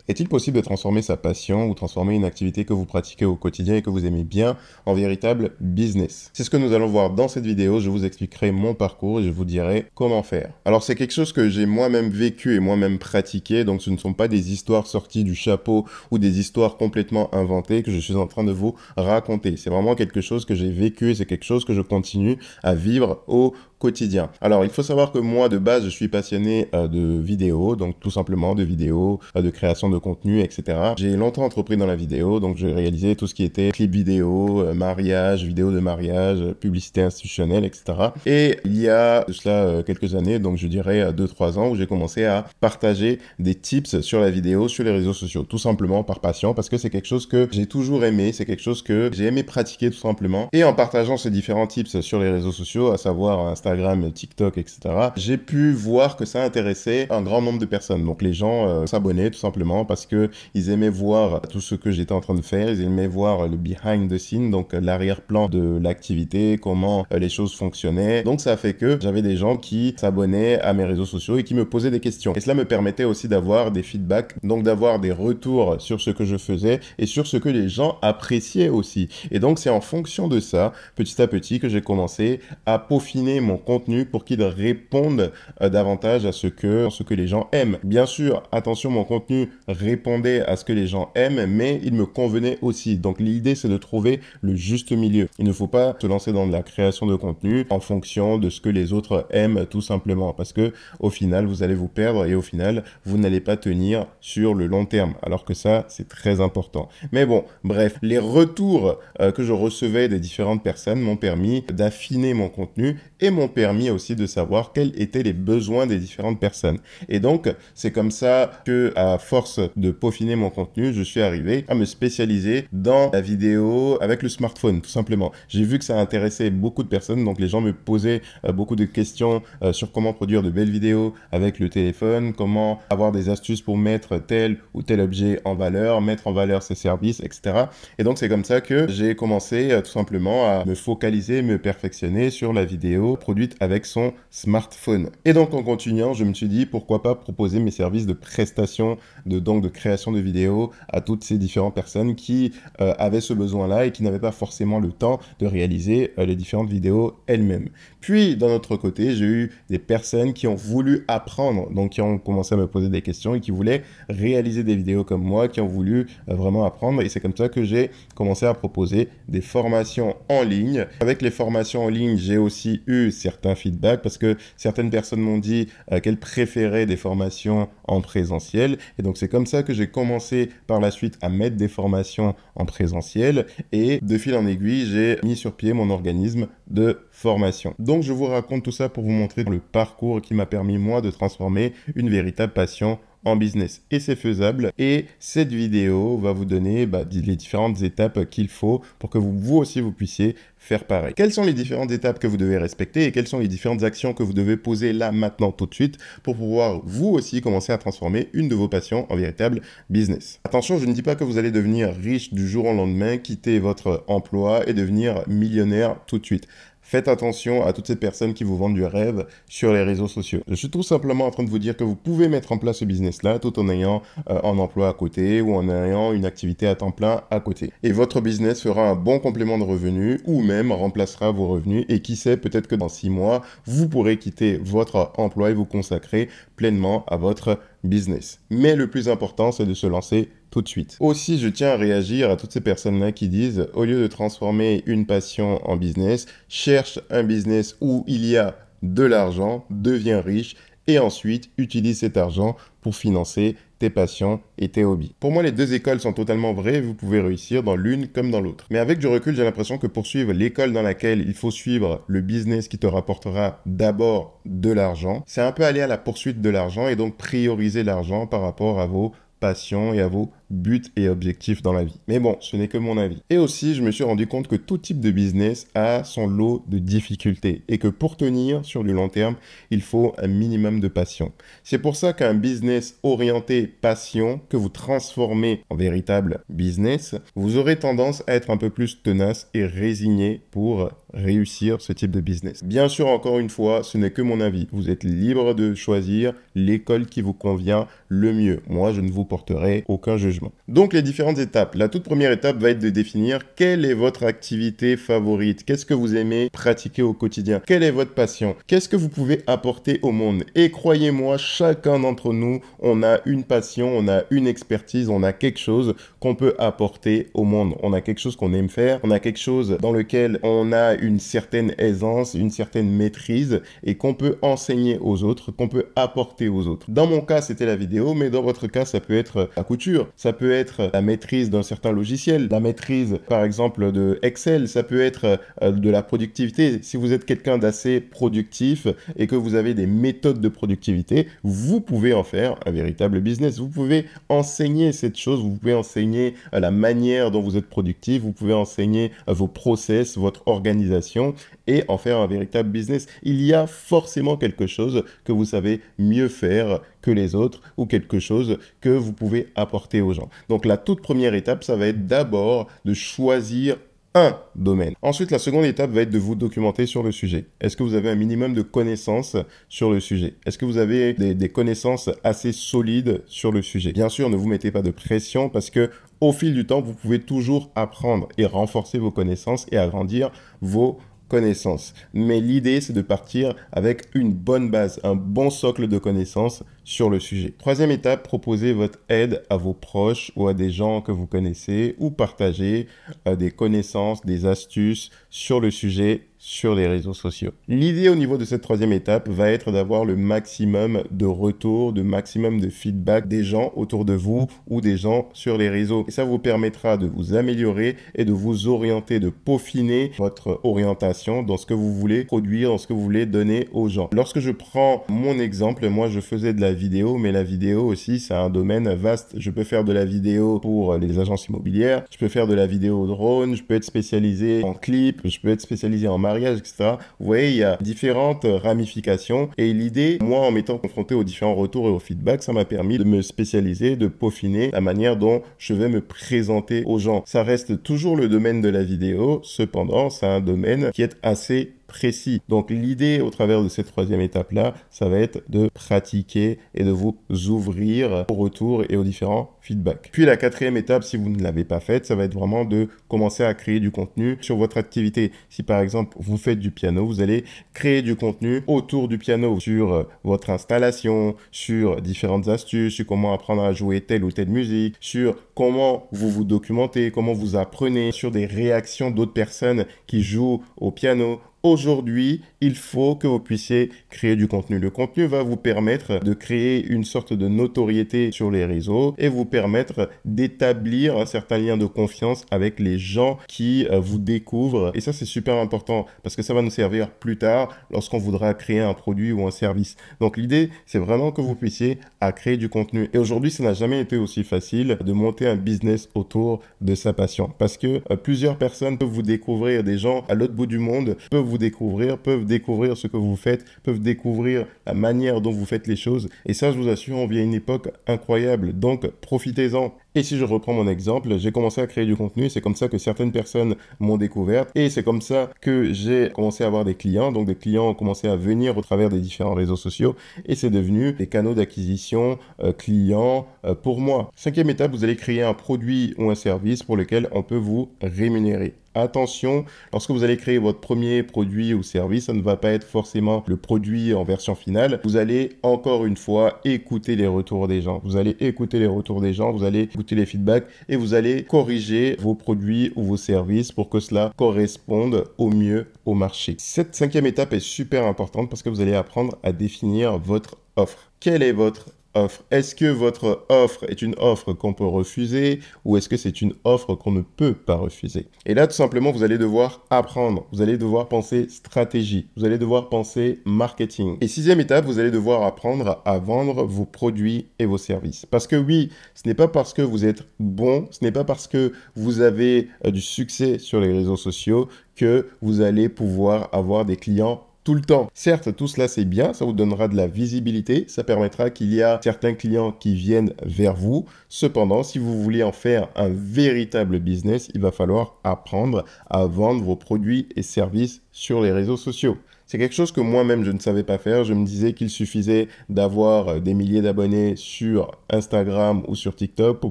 Est-il possible de transformer sa passion ou transformer une activité que vous pratiquez au quotidien et que vous aimez bien en véritable business? C'est ce que nous allons voir dans cette vidéo. Je vous expliquerai mon parcours et je vous dirai comment faire. Alors c'est quelque chose que j'ai moi-même vécu et moi-même pratiqué, donc ce ne sont pas des histoires sorties du chapeau ou des histoires complètement inventées que je suis en train de vous raconter. C'est vraiment quelque chose que j'ai vécu et c'est quelque chose que je continue à vivre au quotidien. Alors, il faut savoir que moi, de base, je suis passionné de vidéos, donc tout simplement de vidéos, de création de contenu, etc. J'ai longtemps entrepris dans la vidéo, donc j'ai réalisé tout ce qui était clip vidéo, mariage, vidéo de mariage, publicité institutionnelle, etc. Et il y a de cela quelques années, donc je dirais 2-3 ans, où j'ai commencé à partager des tips sur la vidéo, sur les réseaux sociaux, tout simplement par passion, parce que c'est quelque chose que j'ai toujours aimé, c'est quelque chose que j'ai aimé pratiquer tout simplement. Et en partageant ces différents tips sur les réseaux sociaux, à savoir Instagram, TikTok, etc., j'ai pu voir que ça intéressait un grand nombre de personnes. Donc les gens s'abonnaient tout simplement parce que ils aimaient voir tout ce que j'étais en train de faire, ils aimaient voir le behind the scene, donc l'arrière-plan de l'activité, comment les choses fonctionnaient. Donc ça a fait que j'avais des gens qui s'abonnaient à mes réseaux sociaux et qui me posaient des questions. Et cela me permettait aussi d'avoir des feedbacks, donc d'avoir des retours sur ce que je faisais et sur ce que les gens appréciaient aussi. Et donc c'est en fonction de ça, petit à petit, que j'ai commencé à peaufiner mon contenu pour qu'il réponde davantage à ce que les gens aiment. Bien sûr, attention, mon contenu répondait à ce que les gens aiment, mais il me convenait aussi. Donc l'idée, c'est de trouver le juste milieu. Il ne faut pas se lancer dans de la création de contenu en fonction de ce que les autres aiment, tout simplement, parce que au final, vous allez vous perdre et au final, vous n'allez pas tenir sur le long terme, alors que ça, c'est très important. Mais bon, bref, les retours que je recevais des différentes personnes m'ont permis d'affiner mon contenu et m'ont permis aussi de savoir quels étaient les besoins des différentes personnes. Et donc, c'est comme ça que, à force de peaufiner mon contenu, je suis arrivé à me spécialiser dans la vidéo avec le smartphone, tout simplement. J'ai vu que ça intéressait beaucoup de personnes, donc les gens me posaient beaucoup de questions sur comment produire de belles vidéos avec le téléphone, comment avoir des astuces pour mettre tel ou tel objet en valeur, mettre en valeur ses services, etc. Et donc, c'est comme ça que j'ai commencé tout simplement à me focaliser, me perfectionner sur la vidéo produite avec son smartphone. Et donc, en continuant, je me suis dit, pourquoi pas proposer mes services de prestation, de création de vidéos à toutes ces différentes personnes qui avaient ce besoin-là et qui n'avaient pas forcément le temps de réaliser les différentes vidéos elles-mêmes. Puis, d'un autre côté, j'ai eu des personnes qui ont voulu apprendre, donc qui ont commencé à me poser des questions et qui voulaient réaliser des vidéos comme moi, qui ont voulu vraiment apprendre. Et c'est comme ça que j'ai commencé à proposer des formations en ligne. Avec les formations en ligne, j'ai aussi eu certains feedbacks parce que certaines personnes m'ont dit qu'elles préféraient des formations en présentiel. Et donc, c'est comme ça que j'ai commencé par la suite à mettre des formations en présentiel. Et de fil en aiguille, j'ai mis sur pied mon organisme de formation. Donc, je vous raconte tout ça pour vous montrer le parcours qui m'a permis, moi, de transformer une véritable passion en business. Et c'est faisable. Et cette vidéo va vous donner les différentes étapes qu'il faut pour que vous aussi, vous puissiez faire pareil. Quelles sont les différentes étapes que vous devez respecter et quelles sont les différentes actions que vous devez poser là, maintenant, tout de suite pour pouvoir, vous aussi, commencer à transformer une de vos passions en véritable business. Attention, je ne dis pas que vous allez devenir riche du jour au lendemain, quitter votre emploi et devenir millionnaire tout de suite. Faites attention à toutes ces personnes qui vous vendent du rêve sur les réseaux sociaux. Je suis tout simplement en train de vous dire que vous pouvez mettre en place ce business-là tout en ayant un emploi à côté ou en ayant une activité à temps plein à côté. Et votre business fera un bon complément de revenus ou même remplacera vos revenus. Et qui sait, peut-être que dans 6 mois, vous pourrez quitter votre emploi et vous consacrer pleinement à votre business. Mais le plus important, c'est de se lancer tout de suite. Aussi, je tiens à réagir à toutes ces personnes-là qui disent, au lieu de transformer une passion en business, cherche un business où il y a de l'argent, deviens riche et ensuite utilise cet argent pour financer tes passions et tes hobbies. Pour moi, les deux écoles sont totalement vraies, vous pouvez réussir dans l'une comme dans l'autre. Mais avec du recul, j'ai l'impression que pour suivre l'école dans laquelle il faut suivre le business qui te rapportera d'abord de l'argent, c'est un peu aller à la poursuite de l'argent et donc prioriser l'argent par rapport à vos passion et à vos buts et objectifs dans la vie. Mais bon, ce n'est que mon avis. Et aussi, je me suis rendu compte que tout type de business a son lot de difficultés et que pour tenir sur du long terme, il faut un minimum de passion. C'est pour ça qu'un business orienté passion que vous transformez en véritable business, vous aurez tendance à être un peu plus tenace et résigné pour réussir ce type de business. Bien sûr, encore une fois, ce n'est que mon avis. Vous êtes libre de choisir l'école qui vous convient le mieux. Moi, je ne vous porterai aucun jugement. Donc, les différentes étapes. La toute première étape va être de définir quelle est votre activité favorite. Qu'est-ce que vous aimez pratiquer au quotidien? Quelle est votre passion? Qu'est-ce que vous pouvez apporter au monde? Et croyez-moi, chacun d'entre nous, on a une passion, on a une expertise, on a quelque chose qu'on peut apporter au monde. On a quelque chose qu'on aime faire, on a quelque chose dans lequel on a une certaine aisance, une certaine maîtrise et qu'on peut enseigner aux autres, qu'on peut apporter aux autres. Dans mon cas, c'était la vidéo, mais dans votre cas, ça peut être la couture, ça peut être la maîtrise d'un certain logiciel, la maîtrise, par exemple, de Excel, ça peut être de la productivité. Si vous êtes quelqu'un d'assez productif et que vous avez des méthodes de productivité, vous pouvez en faire un véritable business. Vous pouvez enseigner cette chose, vous pouvez enseigner la manière dont vous êtes productif, vous pouvez enseigner vos process, votre organisation et en faire un véritable business. Il y a forcément quelque chose que vous savez mieux faire que les autres ou quelque chose que vous pouvez apporter aux gens. Donc la toute première étape, ça va être d'abord de choisir un domaine. Ensuite, la seconde étape va être de vous documenter sur le sujet. Est-ce que vous avez un minimum de connaissances sur le sujet? Est-ce que vous avez des connaissances assez solides sur le sujet? Bien sûr, ne vous mettez pas de pression parce que au fil du temps, vous pouvez toujours apprendre et renforcer vos connaissances et agrandir vos connaissances. Mais l'idée, c'est de partir avec une bonne base, un bon socle de connaissances sur le sujet. Troisième étape, proposez votre aide à vos proches ou à des gens que vous connaissez ou partagez des connaissances, des astuces sur le sujet sur les réseaux sociaux. L'idée au niveau de cette troisième étape va être d'avoir le maximum de retours, de maximum de feedback des gens autour de vous ou des gens sur les réseaux. Et ça vous permettra de vous améliorer et de vous orienter, de peaufiner votre orientation dans ce que vous voulez produire, dans ce que vous voulez donner aux gens. Lorsque je prends mon exemple, moi je faisais de la vidéo, mais la vidéo aussi c'est un domaine vaste. Je peux faire de la vidéo pour les agences immobilières, je peux faire de la vidéo drone, je peux être spécialisé en clip, je peux être spécialisé en mariage, etc. Vous voyez, il y a différentes ramifications et l'idée, moi, en m'étant confronté aux différents retours et aux feedbacks, ça m'a permis de me spécialiser, de peaufiner la manière dont je vais me présenter aux gens. Ça reste toujours le domaine de la vidéo, cependant, c'est un domaine qui est assez précis. Donc l'idée au travers de cette troisième étape-là, ça va être de pratiquer et de vous ouvrir au retour et aux différents feedbacks. Puis la quatrième étape, si vous ne l'avez pas faite, ça va être vraiment de commencer à créer du contenu sur votre activité. Si par exemple vous faites du piano, vous allez créer du contenu autour du piano, sur votre installation, sur différentes astuces, sur comment apprendre à jouer telle ou telle musique, sur comment vous vous documentez, comment vous apprenez, sur des réactions d'autres personnes qui jouent au piano. Aujourd'hui, il faut que vous puissiez créer du contenu. Le contenu va vous permettre de créer une sorte de notoriété sur les réseaux et vous permettre d'établir un certain lien de confiance avec les gens qui vous découvrent. Et ça, c'est super important parce que ça va nous servir plus tard lorsqu'on voudra créer un produit ou un service. Donc, l'idée, c'est vraiment que vous puissiez créer du contenu. Et aujourd'hui, ça n'a jamais été aussi facile de monter un business autour de sa passion parce que plusieurs personnes peuvent vous découvrir, des gens à l'autre bout du monde peuvent vous découvrir, peuvent découvrir ce que vous faites, peuvent découvrir la manière dont vous faites les choses. Et ça, je vous assure, on vit à une époque incroyable. Donc, profitez-en. Et si je reprends mon exemple, j'ai commencé à créer du contenu. C'est comme ça que certaines personnes m'ont découverte. Et c'est comme ça que j'ai commencé à avoir des clients. Donc, des clients ont commencé à venir au travers des différents réseaux sociaux. Et c'est devenu des canaux d'acquisition clients pour moi. Cinquième étape, vous allez créer un produit ou un service pour lequel on peut vous rémunérer. Attention, lorsque vous allez créer votre premier produit ou service, ça ne va pas être forcément le produit en version finale. Vous allez encore une fois écouter les retours des gens. Vous allez écouter les retours des gens, vous allez écouter les feedbacks et vous allez corriger vos produits ou vos services pour que cela corresponde au mieux au marché. Cette cinquième étape est super importante parce que vous allez apprendre à définir votre offre. Quelle est votre offre? Est-ce que votre offre est une offre qu'on peut refuser ou est-ce que c'est une offre qu'on ne peut pas refuser? Et là, tout simplement, vous allez devoir apprendre. Vous allez devoir penser stratégie. Vous allez devoir penser marketing. Et sixième étape, vous allez devoir apprendre à vendre vos produits et vos services. Parce que oui, ce n'est pas parce que vous êtes bon, ce n'est pas parce que vous avez du succès sur les réseaux sociaux que vous allez pouvoir avoir des clients tout le temps. Certes, tout cela c'est bien, ça vous donnera de la visibilité, ça permettra qu'il y a certains clients qui viennent vers vous. Cependant, si vous voulez en faire un véritable business, il va falloir apprendre à vendre vos produits et services sur les réseaux sociaux. C'est quelque chose que moi-même je ne savais pas faire. Je me disais qu'il suffisait d'avoir des milliers d'abonnés sur Instagram ou sur TikTok pour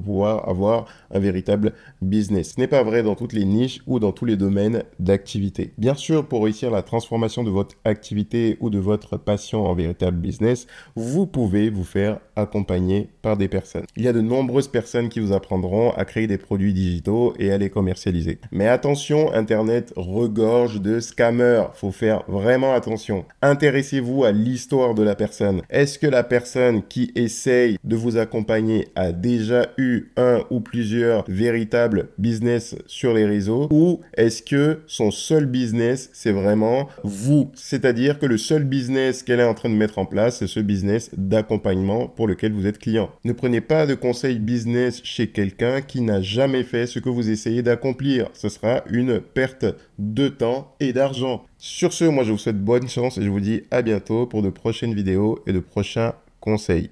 pouvoir avoir un véritable business. Ce n'est pas vrai dans toutes les niches ou dans tous les domaines d'activité. Bien sûr, pour réussir la transformation de votre activité ou de votre passion en véritable business, vous pouvez vous faire accompagner par des personnes. Il y a de nombreuses personnes qui vous apprendront à créer des produits digitaux et à les commercialiser. Mais attention, Internet regorge de scammers. Faut faire vraiment attention. Intéressez-vous à l'histoire de la personne. Est-ce que la personne qui essaye de vous accompagner a déjà eu un ou plusieurs véritables business sur les réseaux, ou est-ce que son seul business, c'est vraiment vous? C'est-à-dire que le seul business qu'elle est en train de mettre en place, c'est ce business d'accompagnement pour lequel vous êtes client. Ne prenez pas de conseils business chez quelqu'un qui n'a jamais fait ce que vous essayez d'accomplir. Ce sera une perte de temps et d'argent. Sur ce, moi je vous souhaite bonne chance et je vous dis à bientôt pour de prochaines vidéos et de prochains conseils.